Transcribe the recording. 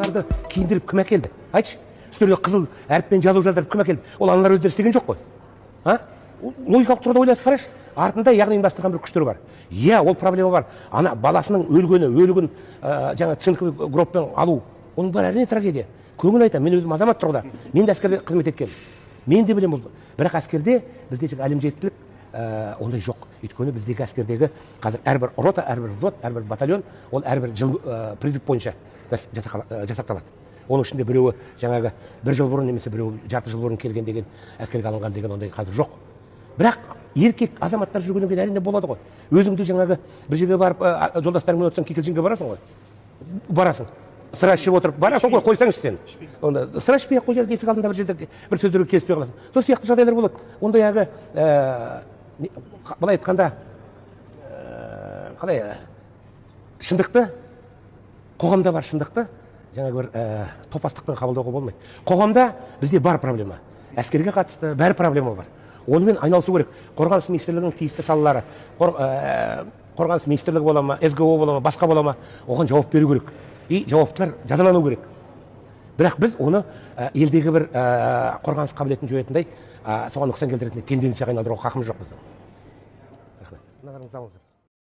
балаларды киіндіріп кім әкелді? Айтшы. Үстелге қызыл әріппен жазу жаздырып кім әкелді? Ол аналар өздері істеген жоқ қой. Логикалық тұрғыда ойлатып қарашы. Артында яғни ұйымдастырған бір күштер бар. Иә, ол проблема бар. Ана баласының өлігін жаңа цинковый гробпен алу, оның бар әрине трагедия. Көңіл айтам, мен өзім азамат тұрғыда. Мен де әскерде қызмет еткенмін. Мен де білем бұл. Бірақ әскерде бізде әлімжеттілік ондай жоқ. Өйткені біздегі әскердегі қазір әрбір рота, әрбір взвод, әрбір батальон, ол әрбір жыл призыв бойынша жасақталады. Оның ішінде біреуі жаңағы бір жыл бұрын немесе біреуі жарты жыл бұрын келген деген әскерге алынған деген ондай қазір жоқ. Бірақ еркек азаматтар жүргеннен кейін әрине болады ғой. Өзіңді жаңағы бір жерге барып жолдастарыңмен өтсең кикілжіңге барасың ғой. Барасың. Сыра ішіп отырып барасың ғой, қойсаңшы сен. Онда сыра ішпей қой жерде есік алдында бір жерде бір сөздерге келіспей қаласың. Сол сияқты жағдайлар болады. Онда яғы былай айтқанда қалай шындықты қоғамда бар шындықты жаңағы бір топастықпен қабылдауға болмайды. Қоғамда бізде бар проблема. Әскерге қатысты бәрі проблема бар. Онымен айналысу керек. Қорғаныс министрлігінің тиісті салалары, қорғаныс министрлігі бола ма, СГО бола ма, басқа бола ма, оған жауап беру керек. И жауаптылар жазалану керек. Бірақ біз оны елдегі бір қорғаныс қабілетін жоятындай, соған нұқсан келтіретіндей тенденцияға айналдыруға хақымыз жоқ біздің. Рахмет. Назарыңызды алыңыздар.